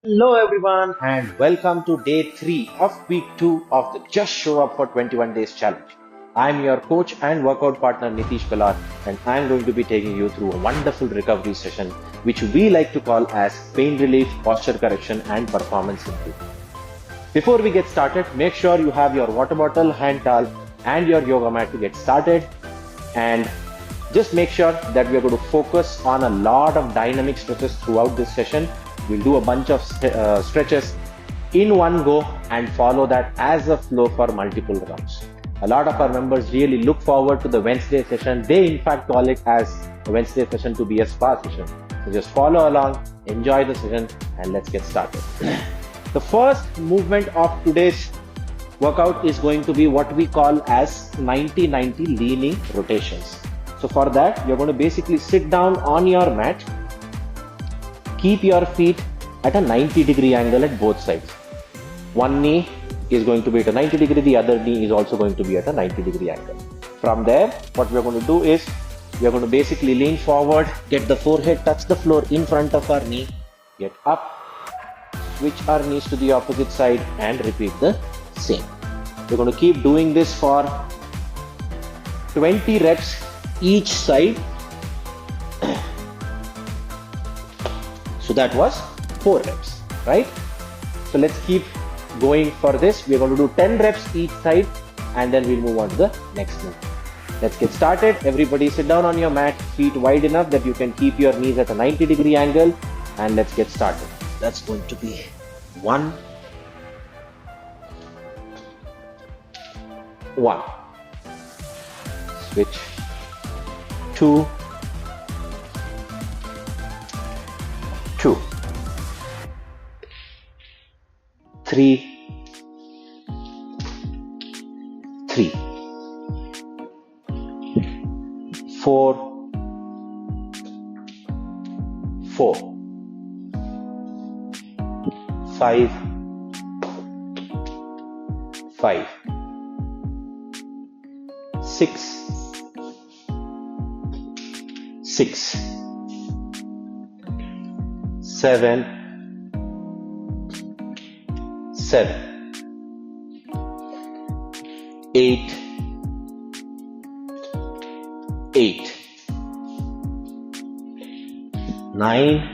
Hello everyone and welcome to day 3 of week 2 of the Just Show Up for 21 Days challenge. I'm your coach and workout partner Nitish Pilar, and I'm going to be taking you through a wonderful recovery session which we like to call as pain relief, posture correction and performance improvement. Before we get started, make sure you have your water bottle, hand towel and your yoga mat to get started, and just make sure that we are going to focus on a lot of dynamic stretches throughout this session. We'll do a bunch of stretches in one go and follow that as a flow for multiple rounds. A lot of our members really look forward to the Wednesday session. They in fact call it as a Wednesday session to be a spa session. So just follow along, enjoy the session, and let's get started. The first movement of today's workout is going to be what we call as 90-90 leaning rotations. So for that, you're going to basically sit down on your mat. Keep your feet at a 90-degree angle at both sides. One knee is going to be at a 90 degree, the other knee is also going to be at a 90-degree angle. From there, what we're going to do is we're going to basically lean forward, get the forehead touch the floor in front of our knee, get up, switch our knees to the opposite side and repeat the same. We're going to keep doing this for 20 reps each side. So that was 4 reps, right? So let's keep going for this. We're going to do 10 reps each side and then we'll move on to the next move. Let's get started. Everybody sit down on your mat, feet wide enough that you can keep your knees at a 90-degree angle, and let's get started. That's going to be 1, 1. Switch. 2, 2, 3, 3, 4, 4, 5, 5, 6, 6, 7, 7, 8, 8, 9,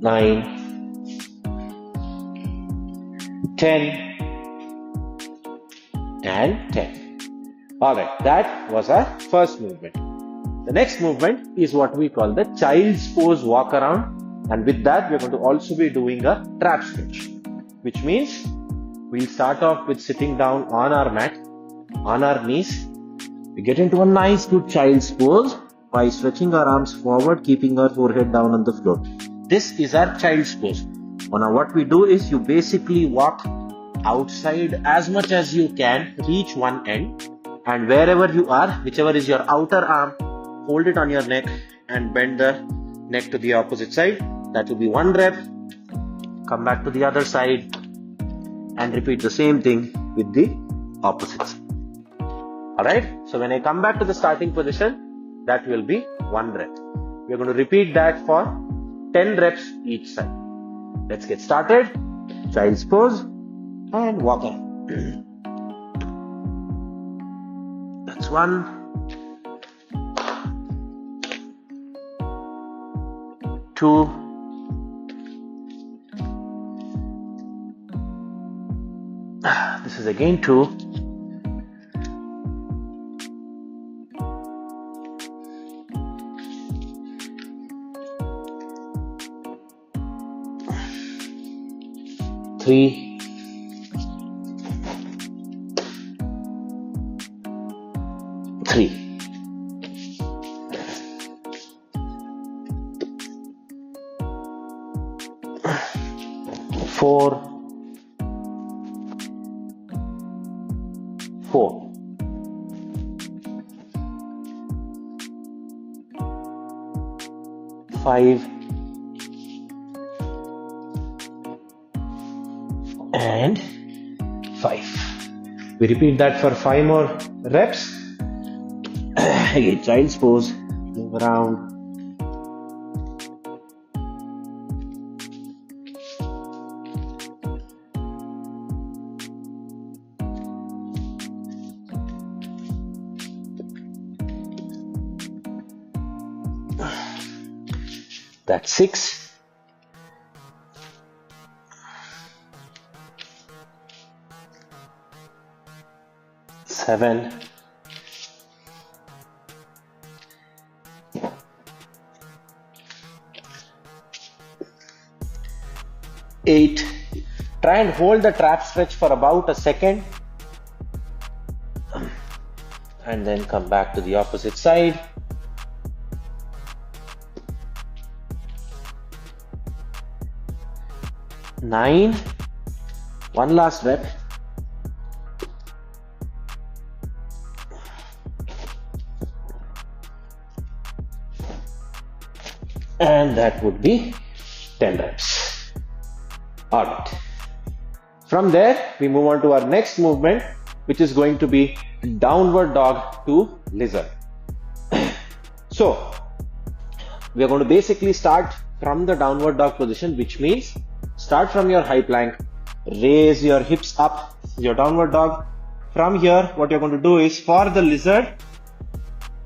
9, 10, and 10. Alright, that was our first movement. The next movement is what we call the child's pose walk around, and with that we're going to also be doing a trap stretch, which means we'll start off with sitting down on our mat, on our knees. We get into a nice good child's pose by stretching our arms forward, keeping our forehead down on the floor. This is our child's pose. Now what we do is you basically walk outside as much as you can, reach one end, and wherever you are, whichever is your outer arm, hold it on your neck and bend the neck to the opposite side. That will be 1 rep. Come back to the other side and repeat the same thing with the opposite side. Alright, so when I come back to the starting position, that will be 1 rep. We are going to repeat that for 10 reps each side. Let's get started. Child's pose and walk on. That's 1. 2. 'This is again 2. 3. 3. 4. 4. 5. And 5. We repeat that for 5 more reps. Again, child's pose, move around. That's 6. 7. 8. Try and hold the trap stretch for about a second and then come back to the opposite side. 9. One last rep. And that would be 10 reps. Alright. From there, we move on to our next movement, which is going to be downward dog to lizard. So, we are going to basically start from the downward dog position, which means start from your high plank, raise your hips up, your downward dog. From here, what you're going to do is, for the lizard,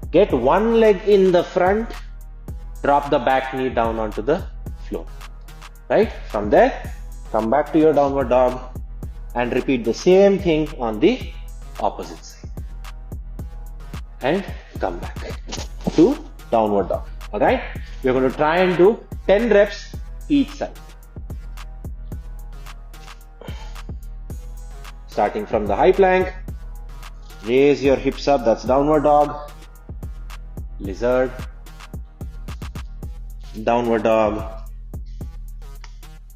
get one leg in the front, drop the back knee down onto the floor. Right? From there, come back to your downward dog and repeat the same thing on the opposite side. And come back to downward dog. Alright? We're going to try and do 10 reps each side. Starting from the high plank, raise your hips up, that's downward dog, lizard, downward dog,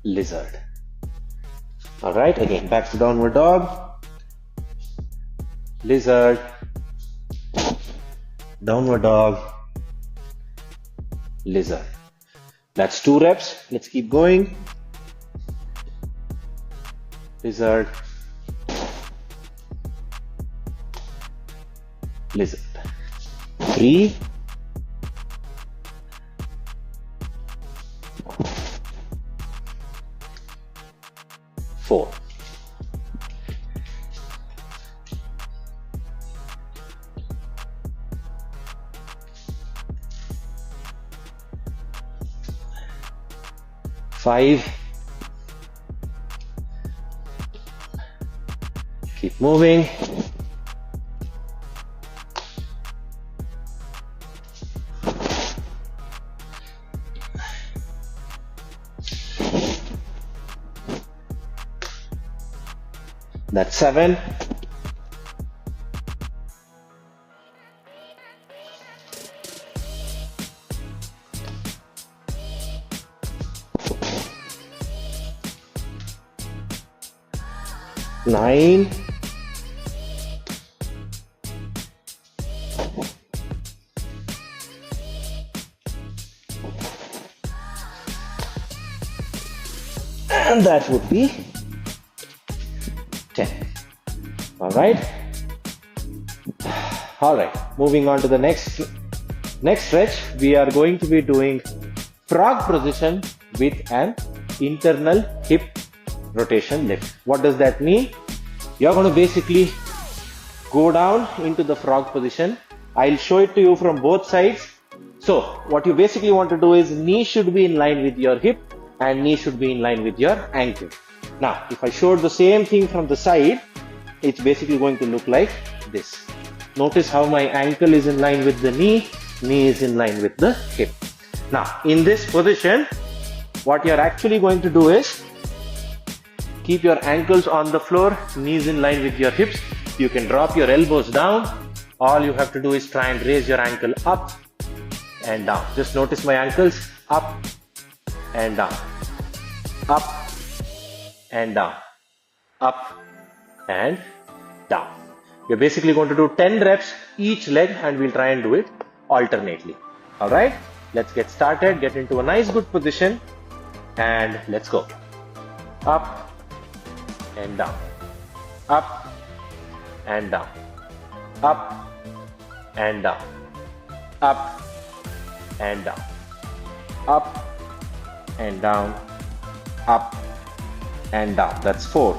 lizard. Alright, again back to downward dog, lizard, downward dog, lizard. That's 2 reps. Let's keep going. Lizard, lizard. 3, 4. 5. Keep moving. 7. 9. 10. That would be 10. Alright, moving on to the next stretch. We are going to be doing frog position with an internal hip rotation lift. What does that mean? You're going to basically go down into the frog position. I'll show it to you from both sides. So what you basically want to do is, knee should be in line with your hip and knee should be in line with your ankle. Now, if I showed the same thing from the side, it's basically going to look like this. Notice how my ankle is in line with the knee is in line with the hip. Now, in this position, what you're actually going to do is keep your ankles on the floor, knees in line with your hips. You can drop your elbows down. All you have to do is try and raise your ankle up and down. Just notice my ankles up and down, up and down, up and down. We're basically going to do 10 reps each leg and we'll try and do it alternately. Alright, let's get started. Get into a nice good position and let's go. Up and down, up and down, up and down, up and down, up and down, up and down. That's 4.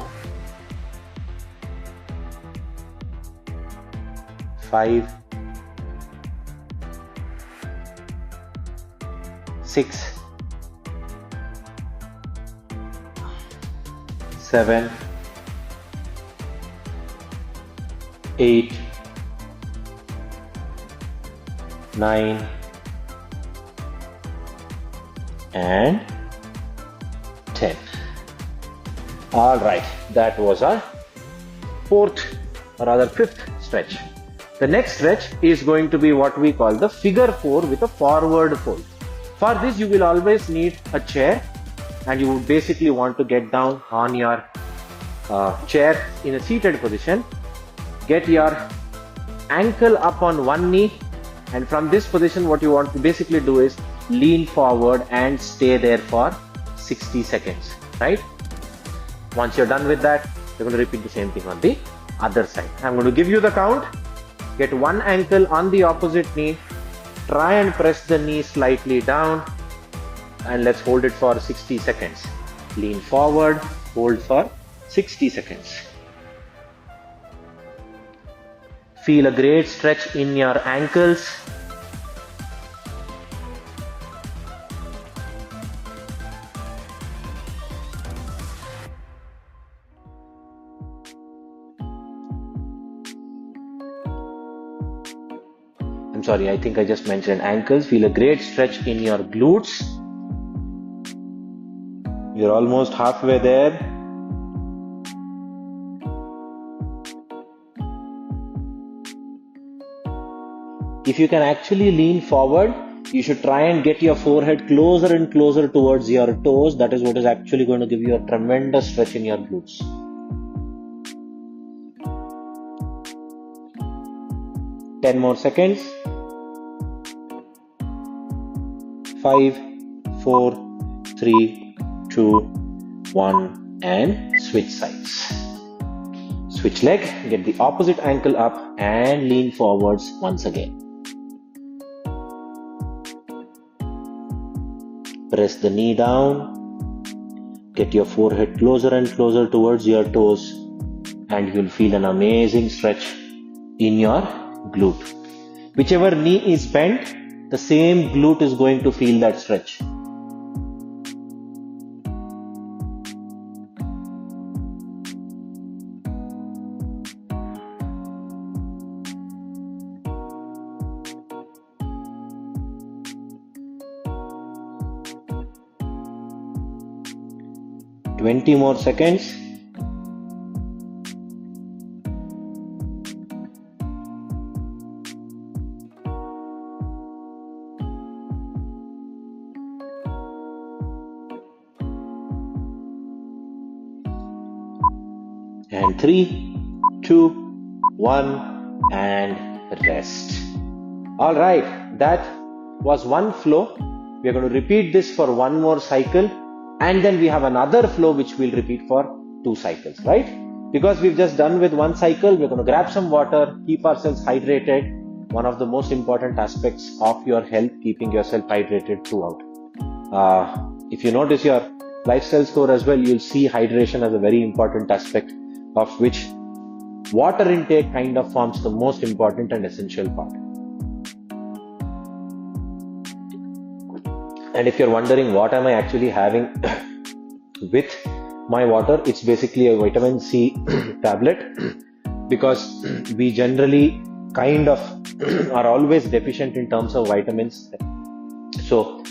5, 6, 7, 8, 9, and 10. All right, that was our fourth or rather fifth stretch. The next stretch is going to be what we call the figure 4 with a forward fold. For this you will always need a chair, and you would basically want to get down on your chair in a seated position. Get your ankle up on one knee, and from this position what you want to basically do is lean forward and stay there for 60 seconds, right? Once you're done with that, you're going to repeat the same thing on the other side. I'm going to give you the count. Get one ankle on the opposite knee, try and press the knee slightly down, and let's hold it for 60 seconds. Lean forward, hold for 60 seconds. Feel a great stretch in your ankles. I'm sorry, I think I just mentioned ankles. Feel a great stretch in your glutes. You're almost halfway there. If you can actually lean forward, you should try and get your forehead closer and closer towards your toes. That is what is actually going to give you a tremendous stretch in your glutes. Ten more seconds. 5, 4, 3, 2, 1, and switch sides. Switch leg, get the opposite ankle up and lean forwards once again. Press the knee down, get your forehead closer and closer towards your toes, and you'll feel an amazing stretch in your glute. Whichever knee is bent, the same glute is going to feel that stretch. Twenty more seconds. And 3, 2, 1, and rest. All right, that was one flow. We are going to repeat this for one more cycle, and then we have another flow which we'll repeat for 2 cycles, right? Because we've just done with one cycle, we're going to grab some water, keep ourselves hydrated. One of the most important aspects of your health, keeping yourself hydrated throughout. If you notice your lifestyle score as well, you'll see hydration as a very important aspect, of which water intake kind of forms the most important and essential part. And if you're wondering what am I actually having with my water, it's basically a vitamin C tablet, because we generally kind of are always deficient in terms of vitamins. So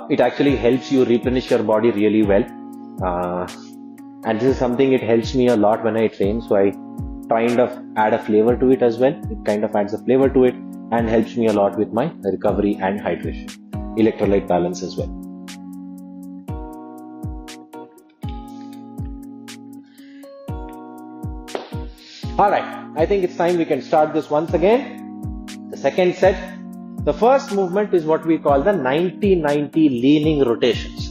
it actually helps you replenish your body really well. And this is something, it helps me a lot when I train, so I kind of add a flavor to it as well. It kind of adds a flavor to it and helps me a lot with my recovery and hydration, electrolyte balance as well. Alright, I think it's time we can start this once again. The second set. The first movement is what we call the 90-90 leaning rotations.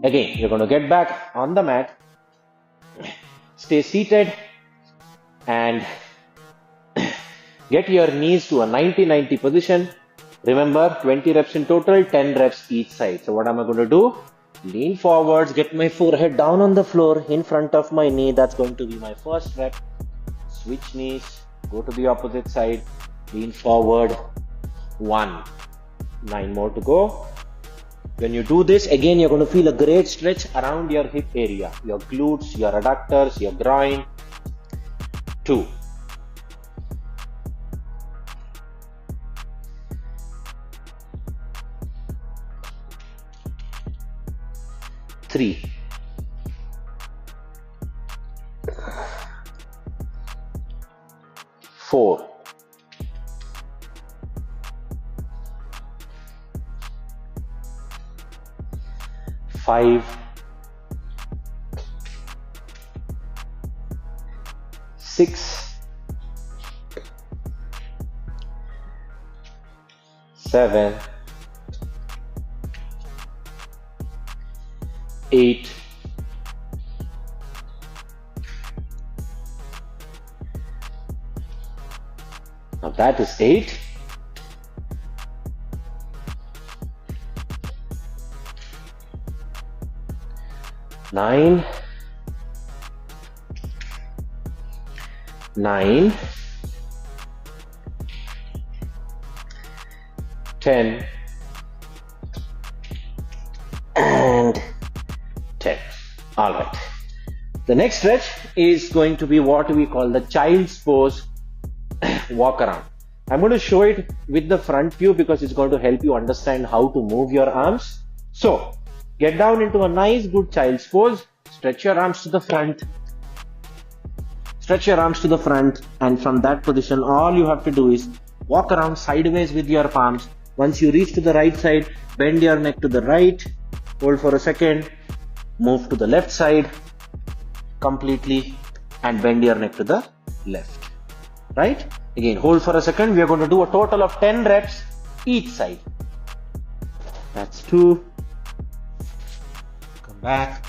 Again, you're going to get back on the mat, stay seated, and get your knees to a 90-90 position. Remember, 20 reps in total, 10 reps each side. So what am I going to do? Lean forwards, get my forehead down on the floor in front of my knee. That's going to be my first rep. Switch knees, go to the opposite side, lean forward. 1. 9 more to go. When you do this, again, you're going to feel a great stretch around your hip area, your glutes, your adductors, your groin. 2. 3. 4. 5. 6. 7. 8. 8. 9. 10 and 10. All right. The next stretch is going to be what we call the child's pose walk around. I'm going to show it with the front view because it's going to help you understand how to move your arms. So get down into a nice good child's pose, stretch your arms to the front, and from that position all you have to do is walk around sideways with your palms. Once you reach to the right side, bend your neck to the right, hold for a second, move to the left side completely and bend your neck to the left. Right? Again, hold for a second. We are going to do a total of 10 reps each side. That's 2. Come back.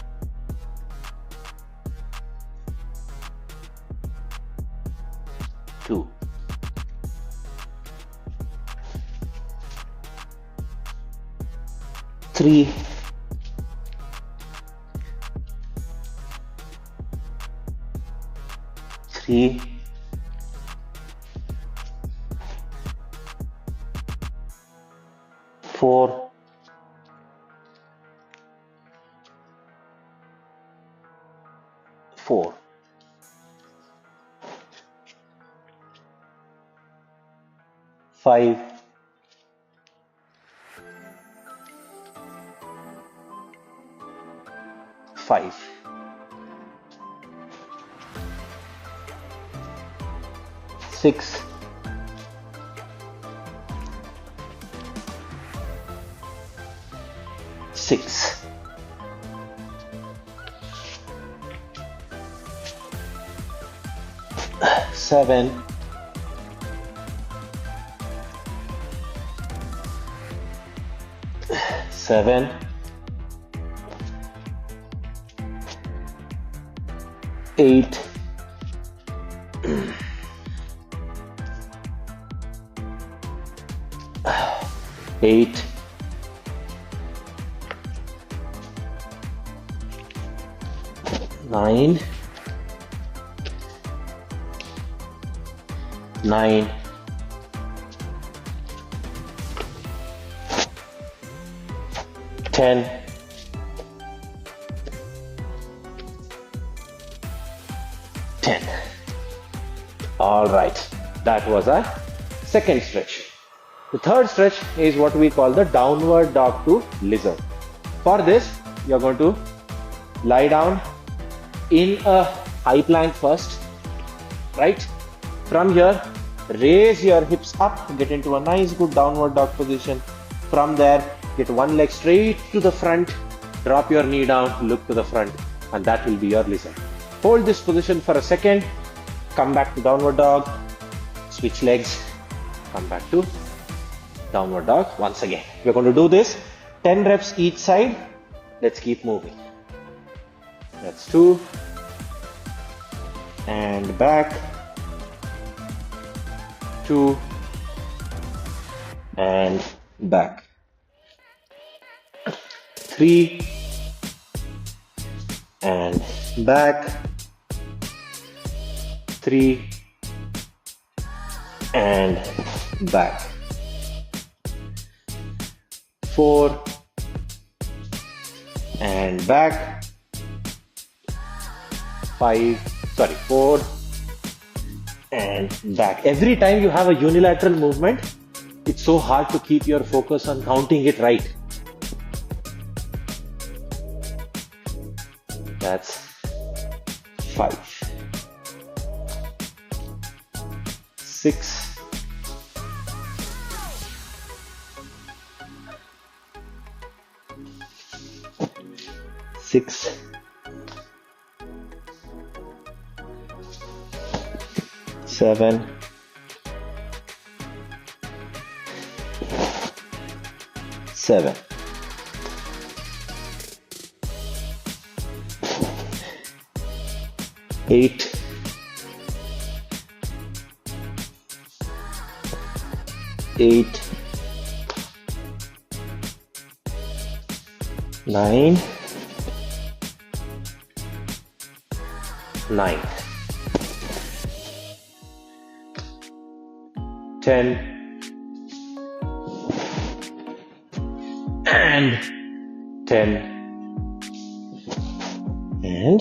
2. 3. 3. 4. 4. 5. 5. 6. 6. 7. 7. 8. 8. 9. 9. 10. 10. All right, that was our second stretch. The third stretch is what we call the downward dog to lizard. For this, you're going to lie down in a high plank first, right? From here, raise your hips up, get into a nice good downward dog position. From there, get one leg straight to the front, drop your knee down, look to the front, and that will be your lizard. Hold this position for a second, come back to downward dog, switch legs, come back to downward dog once again. We're going to do this 10 reps each side. Let's keep moving. That's 2 and back, 2 and back, 3 and back, 3 and back, 4 and back. 4 and back. Every time you have a unilateral movement, it's so hard to keep your focus on counting it right. That's 5, 6, 7, 8, 9, 10 and 10 and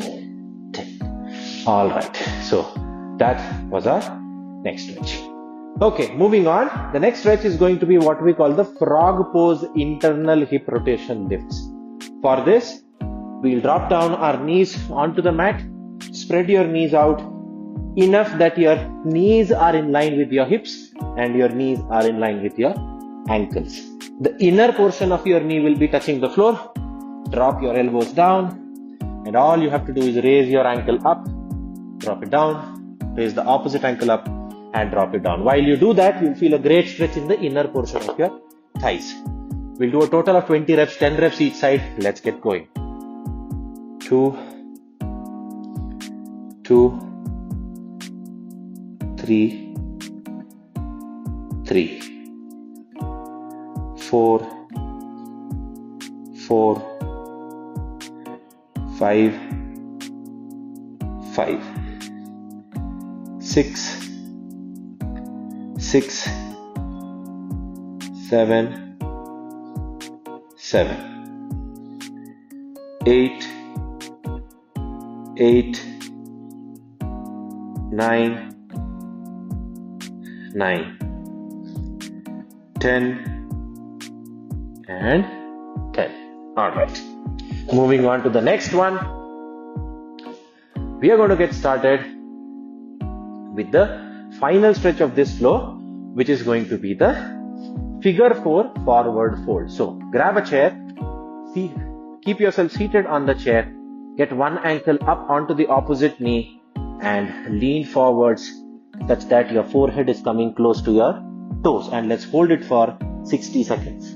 10. All right, so that was our next stretch. Okay, moving on. The next stretch is going to be what we call the frog pose internal hip rotation lifts. For this, we'll drop down our knees onto the mat, spread your knees out enough that your knees are in line with your hips and your knees are in line with your ankles. The inner portion of your knee will be touching the floor. Drop your elbows down, and all you have to do is raise your ankle up, drop it down, raise the opposite ankle up and drop it down. While you do that, you'll feel a great stretch in the inner portion of your thighs. We'll do a total of 20 reps, 10 reps each side. Let's get going. 2, 3, 4, 5, 6, 7, 8, 9, 10 and 10. All right. Moving on to the next one. We are going to get started with the final stretch of this flow, which is going to be the figure 4 forward fold. So grab a chair, keep yourself seated on the chair, get one ankle up onto the opposite knee and lean forwards such that your forehead is coming close to your toes, and let's hold it for 60 seconds.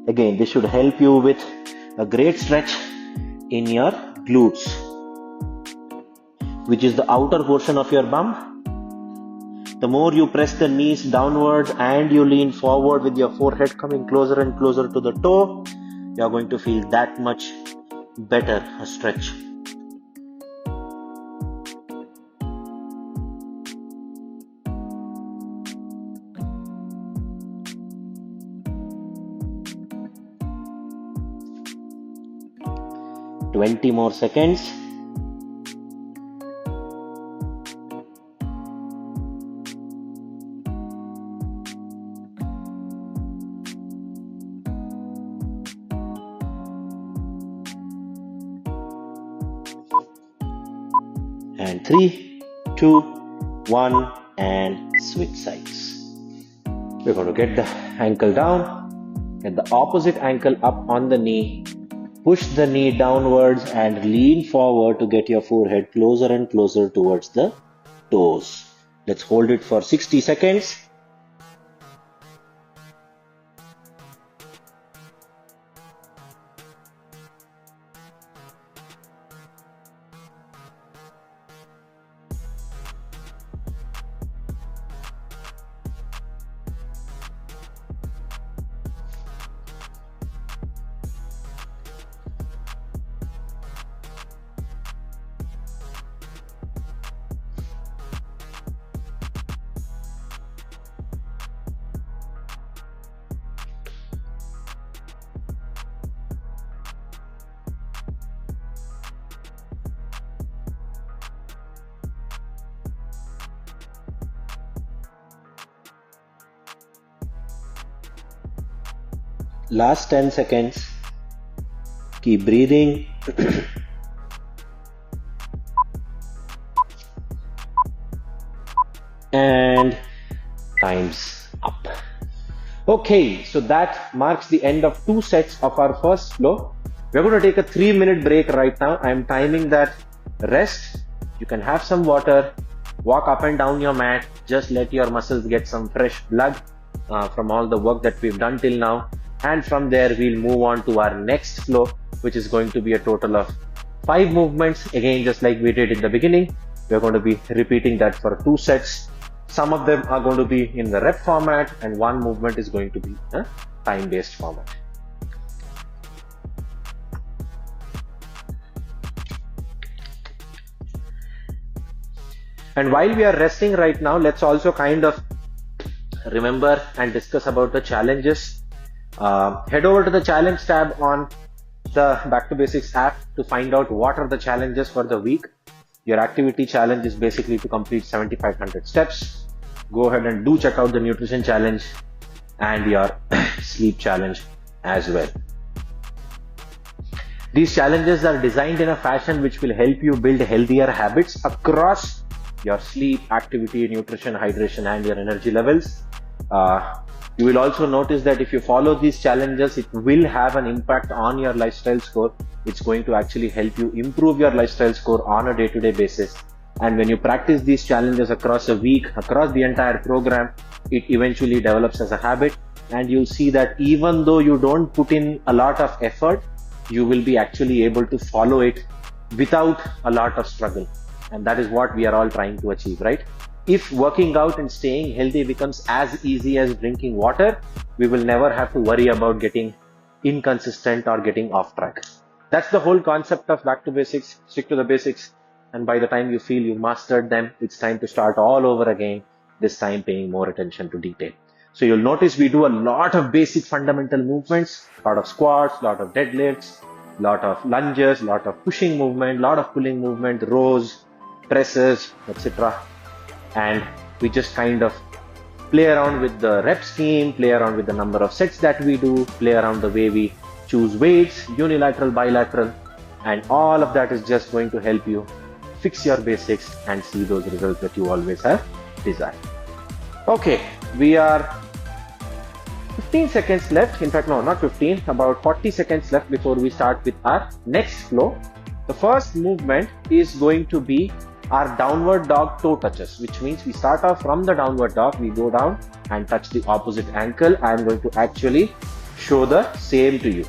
Again, this should help you with a great stretch in your glutes, which is the outer portion of your bum. The more you press the knees downwards and you lean forward with your forehead coming closer and closer to the toe, you are going to feel that much better a stretch. Twenty more seconds. And 3, 2, 1 and switch sides. We're going to get the ankle down, get the opposite ankle up on the knee, push the knee downwards and lean forward to get your forehead closer and closer towards the toes. Let's hold it for 60 seconds. Last 10 seconds. Keep breathing. And time's up. Okay, so that marks the end of 2 sets of our first flow. We're going to take a 3-minute break right now. I'm timing that. Rest. You can have some water. Walk up and down your mat. Just let your muscles get some fresh blood from all the work that we've done till now. And from there, we'll move on to our next flow, which is going to be a total of 5 movements. Again, just like we did in the beginning, we're going to be repeating that for 2 sets. Some of them are going to be in the rep format, and one movement is going to be a time-based format. And while we are resting right now, let's also kind of remember and discuss about the challenges. Head over to the challenge tab on the Back to Basics app to find out what are the challenges for the week. Your activity challenge is basically to complete 7,500 steps. Go ahead and do check out the nutrition challenge and your sleep challenge as well. These challenges are designed in a fashion which will help you build healthier habits across your sleep, activity, nutrition, hydration, and your energy levels. You will also notice that if you follow these challenges, it will have an impact on your lifestyle score. It's going to actually help you improve your lifestyle score on a day-to-day basis. And when you practice these challenges across a week, across the entire program, it eventually develops as a habit. And you'll see that even though you don't put in a lot of effort, you will be actually able to follow it without a lot of struggle. And that is what we are all trying to achieve, right? If working out and staying healthy becomes as easy as drinking water, we will never have to worry about getting inconsistent or getting off track. That's the whole concept of Back to Basics. Stick to the basics, and by the time you feel you mastered them, it's time to start all over again, this time paying more attention to detail. So you'll notice we do a lot of basic fundamental movements, a lot of squats, a lot of deadlifts, a lot of lunges, a lot of pushing movement, a lot of pulling movement, rows, presses, etc. And we just kind of play around with the rep scheme, play around with the number of sets that we do, play around the way we choose weights, unilateral, bilateral, and all of that is just going to help you fix your basics and see those results that you always have desired. Okay, we are 15 seconds left. In fact, no, not 15, about 40 seconds left before we start with our next flow. The first movement is going to be our downward dog toe touches, which means we start off from the downward dog, we go down and touch the opposite ankle. I am going to actually show the same to you.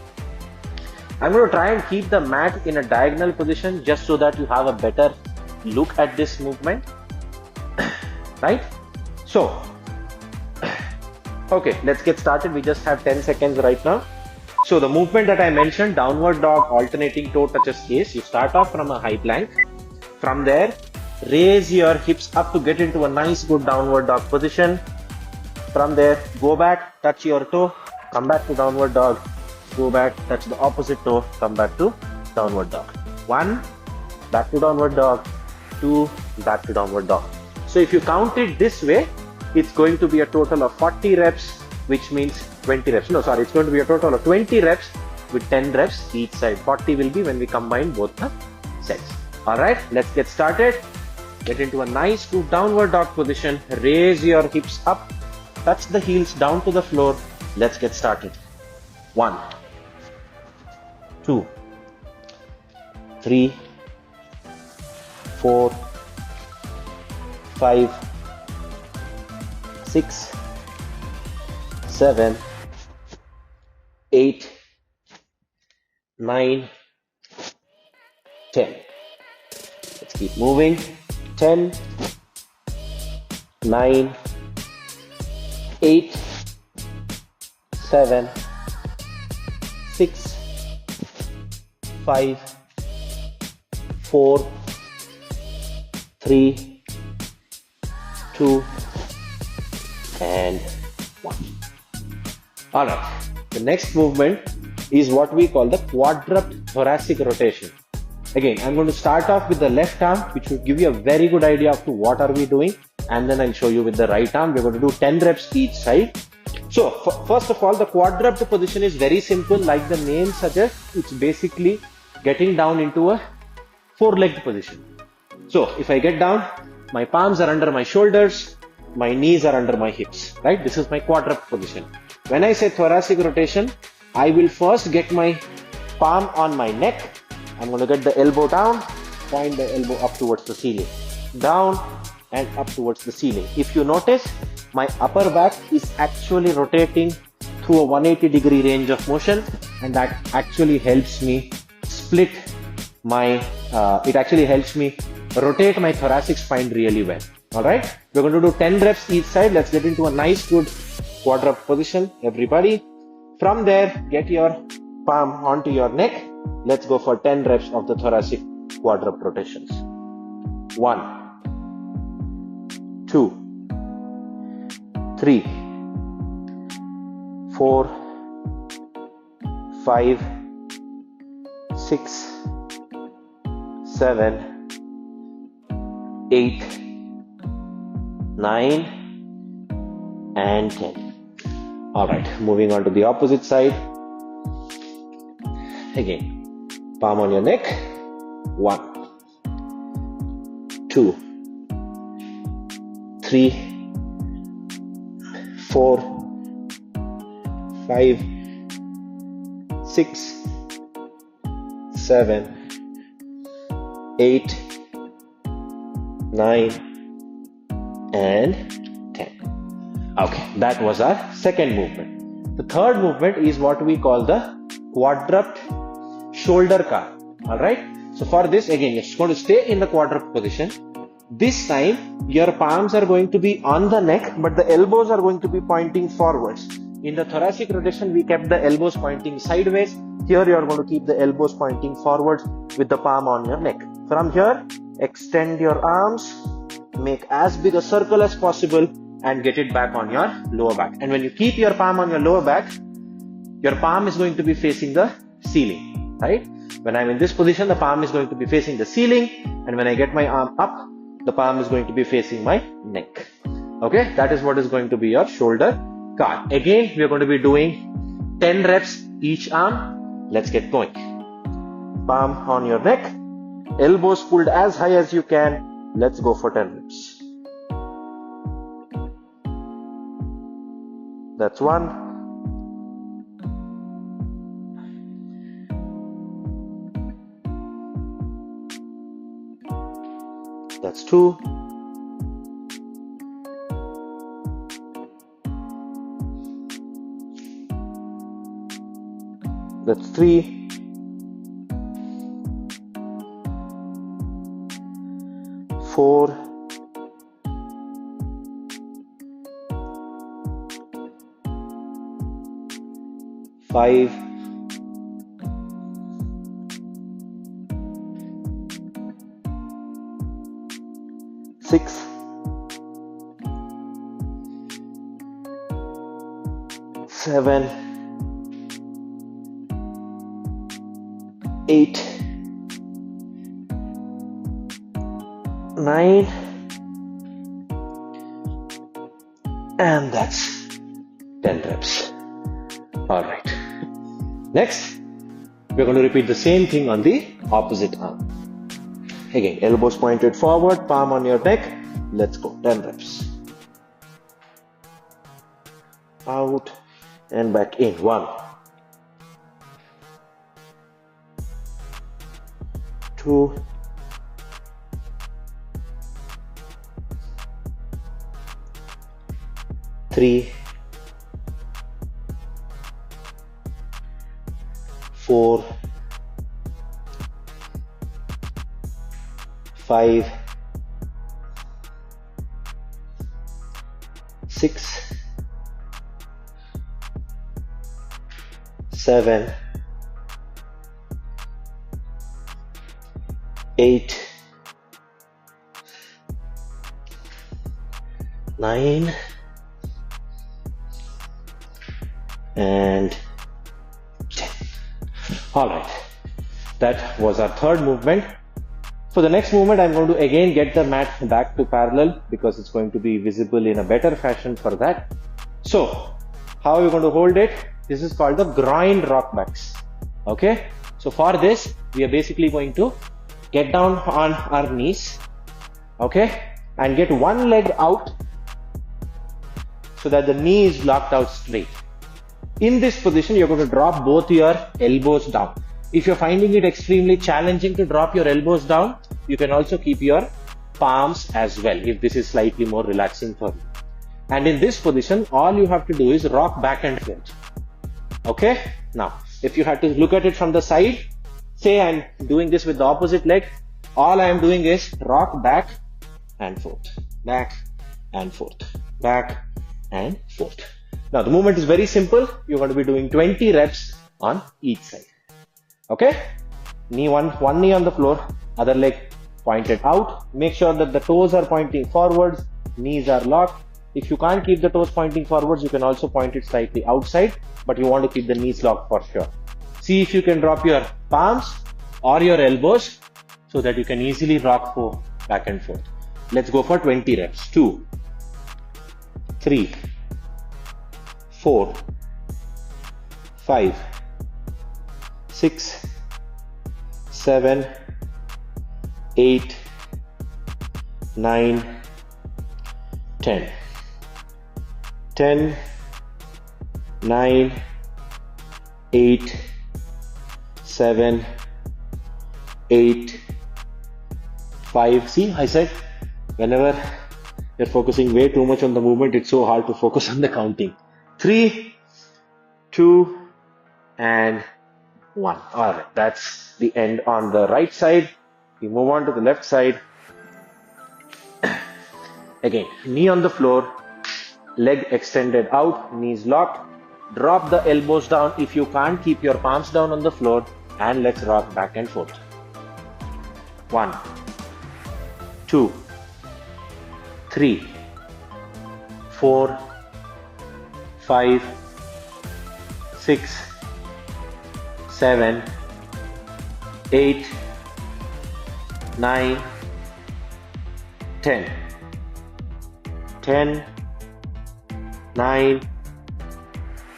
I'm going to try and keep the mat in a diagonal position just so that you have a better look at this movement, right? So, okay, let's get started. We just have 10 seconds right now. So the movement that I mentioned, downward dog alternating toe touches, is you start off from a high plank. From there, raise your hips up to get into a nice good downward dog position. From there, go back, touch your toe, come back to downward dog, go back, touch the opposite toe, come back to downward dog. 1, back to downward dog, 2, back to downward dog. So if you count it this way, it's going to be a total of 40 reps, which means 20 reps. No, sorry, it's going to be a total of 20 reps with 10 reps each side. 40 will be when we combine both the sets. Alright, let's get started. Get into a nice good downward dog position. Raise your hips up. Touch the heels down to the floor. Let's get started. 1, 2, 3, 4, 5, 6, 7, 8, 9, 10. Let's keep moving. 10, 9, 8, 7, 6, 5, 4, 3, 2, and 1. Alright, the next movement is what we call the quadrupt thoracic rotation. Again, I'm going to start off with the left arm, which will give you a very good idea of to what are we doing. and then I'll show you with the right arm. We're going to do 10 reps each side. So first of all, the quadruped position is very simple. Like the name suggests, it's basically getting down into a four-legged position. So if I get down, my palms are under my shoulders, my knees are under my hips, right? This is my quadruped position. When I say thoracic rotation, I will first get my palm on my neck. I'm going to get the elbow down, point the elbow up towards the ceiling, down and up towards the ceiling. If you notice, my upper back is actually rotating through a 180-degree range of motion, and that actually helps me split my, it actually helps me rotate my thoracic spine really well. Alright, we're going to do 10 reps each side. Let's get into a nice good quadruped position, everybody. From there, get your palm onto your neck. Let's go for 10 reps of the thoracic quadruped rotations. 1, 2, 3, 4, 5, 6, 7, 8, 9 and 10. Alright, moving on to the opposite side. Again, palm on your neck. 1, 2, 3, 4, 5, 6, 7, 8, 9 and 10. Okay, that was our second movement. The third movement is what we call the quadruped shoulder car. Alright, so for this, again, you're going to stay in the quadruped position. This time your palms are going to be on the neck, but the elbows are going to be pointing forwards. In the thoracic rotation, we kept the elbows pointing sideways. Here you are going to keep the elbows pointing forwards with the palm on your neck. From here, extend your arms, make as big a circle as possible and get it back on your lower back. And when you keep your palm on your lower back, your palm is going to be facing the ceiling, right? When I'm in this position, the palm is going to be facing the ceiling, and when I get my arm up, the palm is going to be facing my neck. Okay, that is what is going to be your shoulder car. Again, we are going to be doing 10 reps each arm. Let's get going. Palm on your neck, elbows pulled as high as you can. Let's go for 10 reps. That's 1. That's 2. That's 3. 4. 5. 6. 7. 8. 9. And that's 10 reps. All right. Next, we're going to repeat the same thing on the opposite arm. Again, elbows pointed forward, palm on your neck. Let's go. 10 reps. Out and back in. 1, 2, 3, 4, 5, 6, 7, 8, 9 and 10. All right, that was our third movement. For the next movement, I'm going to again get the mat back to parallel because it's going to be visible in a better fashion for that. So, how are we going to hold it? This is called the groin rockbacks. Okay. So for this, we are basically going to get down on our knees. Okay. And get one leg out so that the knee is locked out straight. In this position, you're going to drop both your elbows down. If you're finding it extremely challenging to drop your elbows down, you can also keep your palms as well if this is slightly more relaxing for you. And in this position, all you have to do is rock back and forth. Okay? Now, if you had to look at it from the side, say I'm doing this with the opposite leg, all I am doing is rock back and forth, back and forth, back and forth. Now, the movement is very simple. You're going to be doing 20 reps on each side. Okay? One knee on the floor, other leg pointed out. Make sure that the toes are pointing forwards, knees are locked. If you can't keep the toes pointing forwards, you can also point it slightly outside, but you want to keep the knees locked for sure. See if you can drop your palms or your elbows so that you can easily rock for back and forth. Let's go for 20 reps. 2, 3, 4, 5, 6, 7, 8, 9, 10. 10, 9, 8, 7, 8, 5. See, I said whenever you're focusing way too much on the movement, it's so hard to focus on the counting. 3, 2, and 1. Alright, that's the end on the right side. We move on to the left side. Again, knee on the floor, leg extended out, knees locked. Drop the elbows down if you can't keep your palms down on the floor, and let's rock back and forth. 1, 2, 3, 4, 5, 6, 7, 8, 9, 10. 10, 9,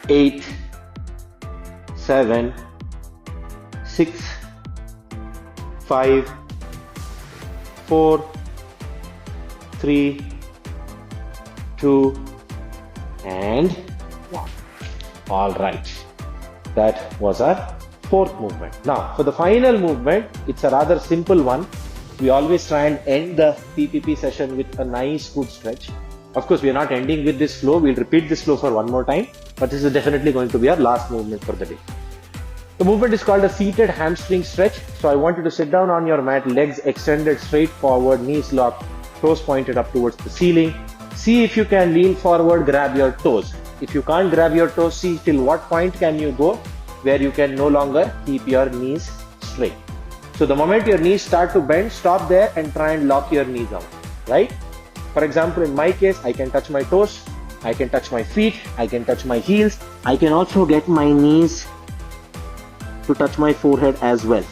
8, 7, 6, 5, 4, 3, 2, and 1. All right. That was our fourth movement. Now, for the final movement, it's a rather simple one. We always try and end the PPP session with a nice good stretch. Of course, we are not ending with this flow. We'll repeat this flow for one more time, but this is definitely going to be our last movement for the day. The movement is called a seated hamstring stretch. So I want you to sit down on your mat, legs extended straight forward, knees locked, toes pointed up towards the ceiling. See if you can lean forward, grab your toes. If you can't grab your toes, see till what point can you go where you can no longer keep your knees straight. So the moment your knees start to bend, stop there and try and lock your knees out, right? For example, in my case, I can touch my toes, I can touch my feet, I can touch my heels. I can also get my knees to touch my forehead as well.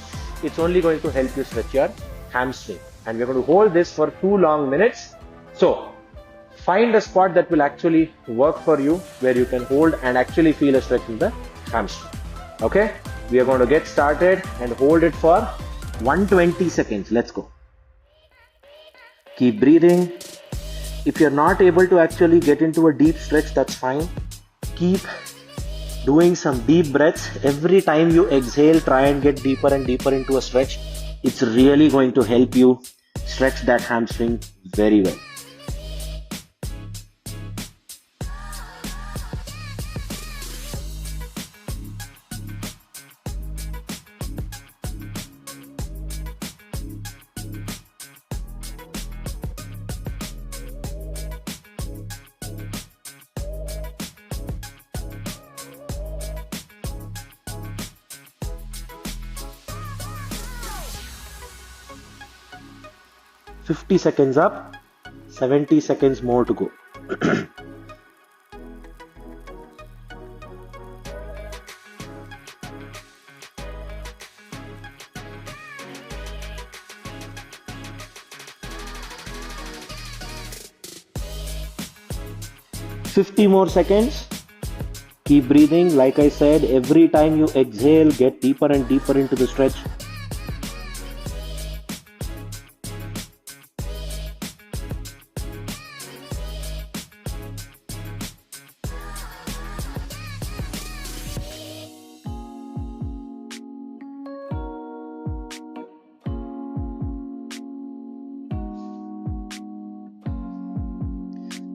It's only going to help you stretch your hamstring. And we're going to hold this for 2 long minutes. So find a spot that will actually work for you where you can hold and actually feel a stretch in the hamstring. Okay, we are going to get started and hold it for 120 seconds. Let's go. Keep breathing. If you're not able to actually get into a deep stretch, that's fine. Keep doing some deep breaths. Every time you exhale, try and get deeper and deeper into a stretch. It's really going to help you stretch that hamstring very well. $50 seconds up, 70 seconds more to go. 50 more seconds. Keep breathing. Like I said, every time you exhale, get deeper and deeper into the stretch.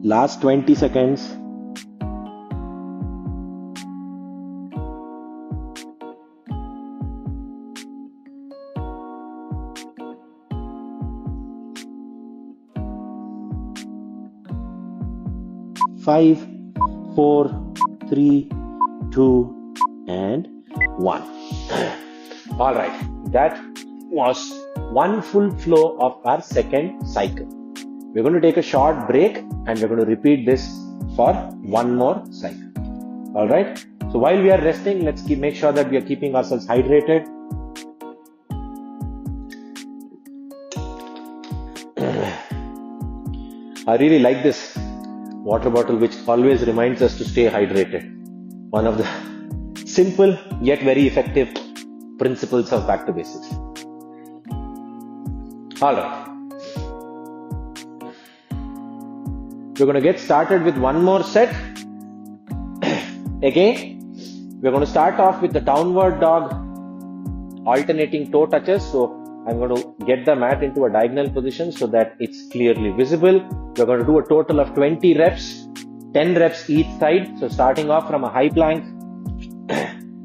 Last 20 seconds. Five, 4, 3, 2, and 1. All right, that was one full flow of our second cycle. We're going to take a short break and we're going to repeat this for one more cycle. All right. So while we are resting, let's make sure that we are keeping ourselves hydrated. I really like this water bottle, which always reminds us to stay hydrated. One of the simple yet very effective principles of back to basics. All right. We're going to get started with one more set. Again, we're going to start off with the downward dog alternating toe touches. So I'm going to get the mat into a diagonal position so that it's clearly visible. We're going to do a total of 20 reps, 10 reps each side. So starting off from a high plank,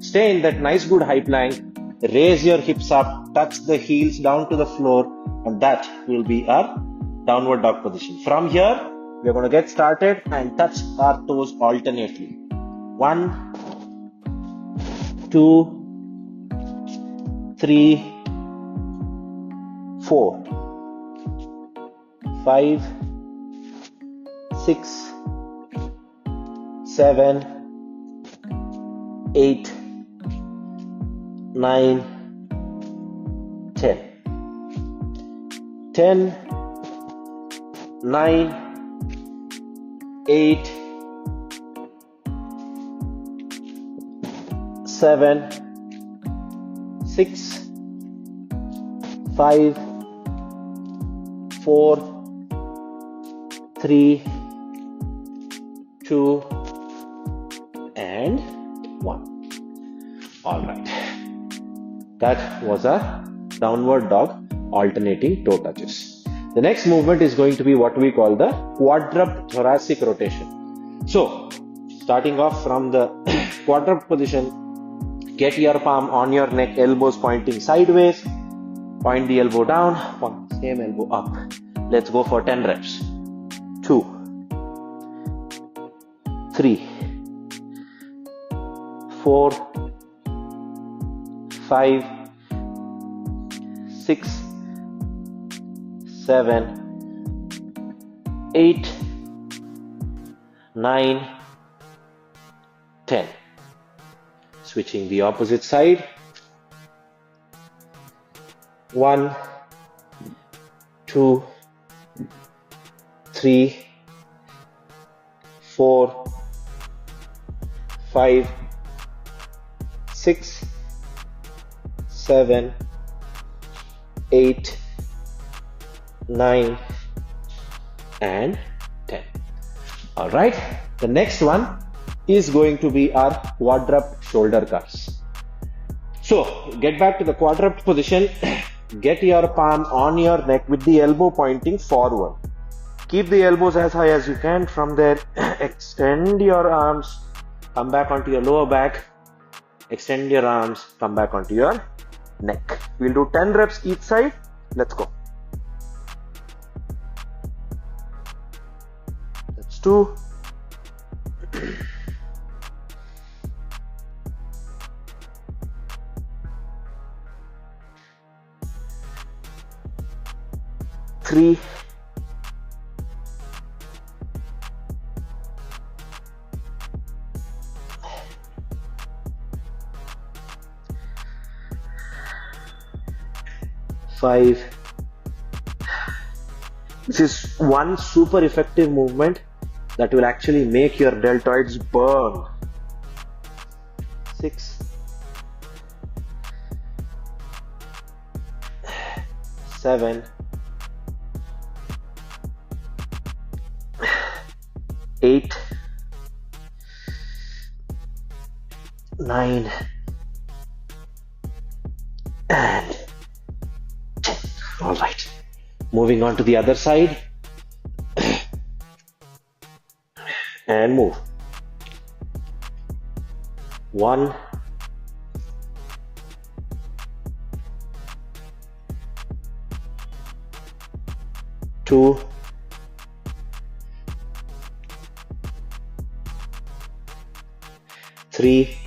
stay in that nice good high plank, raise your hips up, touch the heels down to the floor, and that will be our downward dog position. From here, we're going to get started and touch our toes alternately. 1, 2, 3, 4, 5, 6, 7, 8, 9, 10. 10, 9, 8, 7, 6, 5, 4, 3, 2, and 1. All right. That was a downward dog alternating toe touches. The next movement is going to be what we call the quadruped thoracic rotation. So, starting off from the quadruped position, get your palm on your neck, elbows pointing sideways, point the elbow down, point the same elbow up. Let's go for 10 reps. 2, 3, 4, 5, 6, 7, 8, 9, 10. Switching the opposite side. 1, 2, 3, 4, 5, 6, 7, 8, 9, and 10. All right. The next one is going to be our quadruped shoulder cuffs. So get back to the quadruped position. Get your palm on your neck with the elbow pointing forward. Keep the elbows as high as you can. From there, extend your arms, come back onto your lower back, extend your arms, come back onto your neck. We'll do 10 reps each side. Let's go. That's 2. 3, 5. This is one super effective movement that will actually make your deltoids burn. 6, 7, 8, 9, and 10. All right. Moving on to the other side. And move. 1, 2, 3,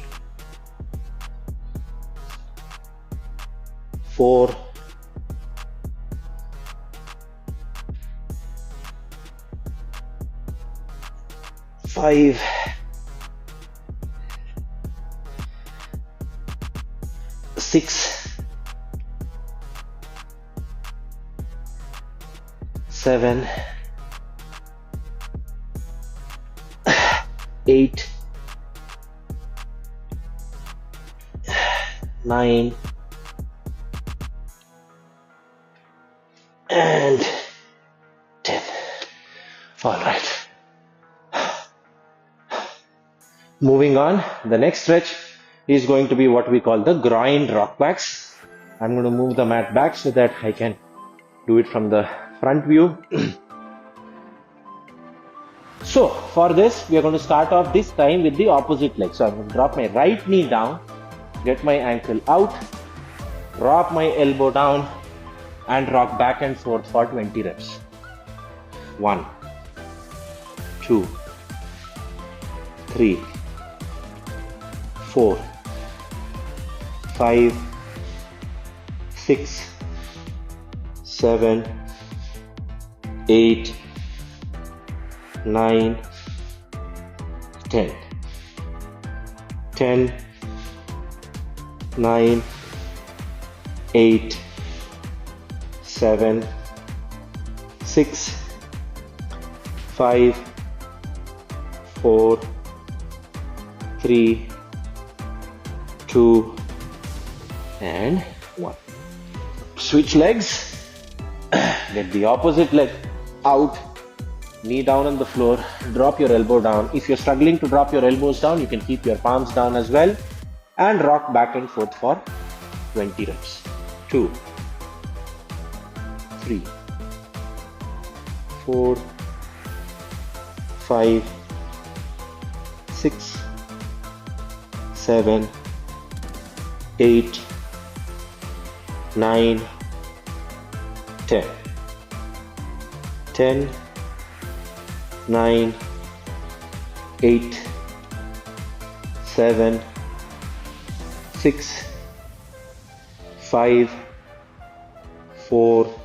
4, 5, 6, 7, 8, 9, and 10. All right. Moving on, the next stretch is going to be what we call the groin rock backs. I'm going to move the mat back so that I can do it from the front view. So for this, we are going to start off this time with the opposite leg. So I'm going to drop my right knee down, get my ankle out, drop my elbow down, and rock back and forth for 20 reps. 1, 2, 3, 4, 5, 6, 7, 8, 9, 10. 10, 9, 8, 7, 6, 5, 4, 3, 2, and 1. Switch legs. Get the opposite leg out, knee down on the floor, drop your elbow down. If you're struggling to drop your elbows down, you can keep your palms down as well and rock back and forth for 20 reps. 2, 3, 4, 5, 6, 7, 8, 9, 10. 10, 9, 8, 7, 6, 5, 4,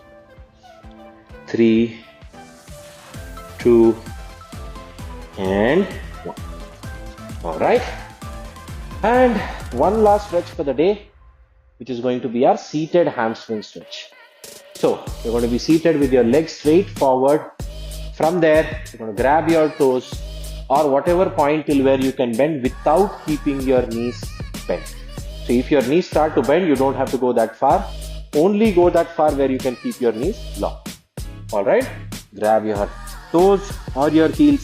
3, 2, and 1. All right. And one last stretch for the day, which is going to be our seated hamstring stretch. So you're going to be seated with your legs straight forward. From there, you're going to grab your toes or whatever point till where you can bend without keeping your knees bent. So if your knees start to bend, you don't have to go that far. Only go that far where you can keep your knees locked. All right. Grab your toes or your heels.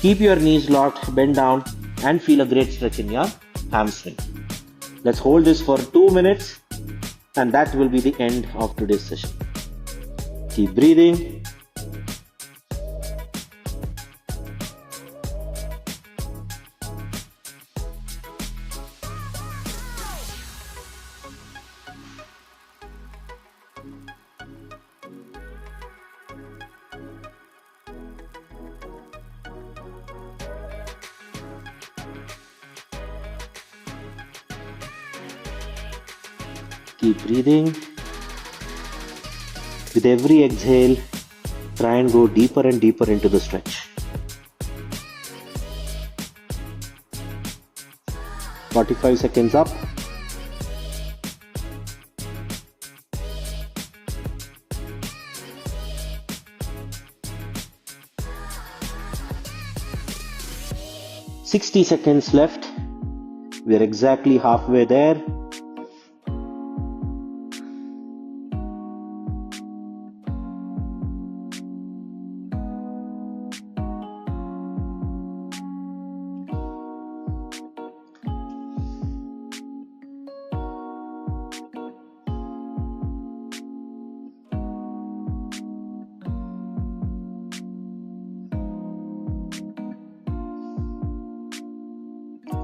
Keep your knees locked, bend down, and feel a great stretch in your hamstring. Let's hold this for 2 minutes, and that will be the end of today's session. Keep breathing. Keep breathing. With every exhale, try and go deeper and deeper into the stretch. 45 seconds up. 60 seconds left. We're exactly halfway there.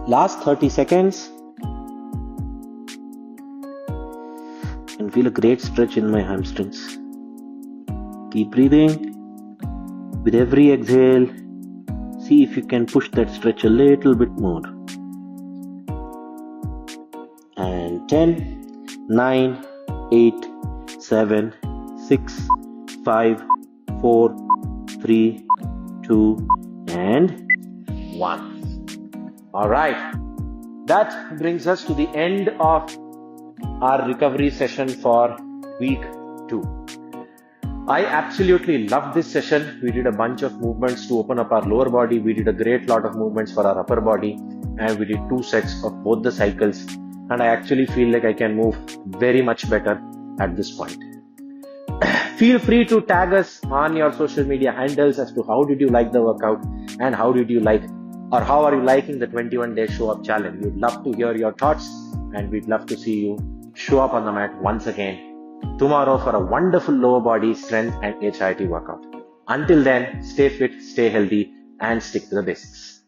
Last 30 seconds. And feel a great stretch in my hamstrings. Keep breathing. With every exhale, see if you can push that stretch a little bit more. And 10, 9, 8, 7, 6, 5, 4, 3, 2, and 1. Alright, that brings us to the end of our recovery session for week 2. I absolutely loved this session. We did a bunch of movements to open up our lower body. We did a great lot of movements for our upper body, and we did 2 sets of both the cycles. And I actually feel like I can move very much better at this point. Feel free to tag us on your social media handles as to how did you like the workout and how are you liking the 21-day show up challenge. We'd love to hear your thoughts, and we'd love to see you show up on the mat once again tomorrow for a wonderful lower body strength and HIIT workout. Until then, stay fit, stay healthy, and stick to the basics.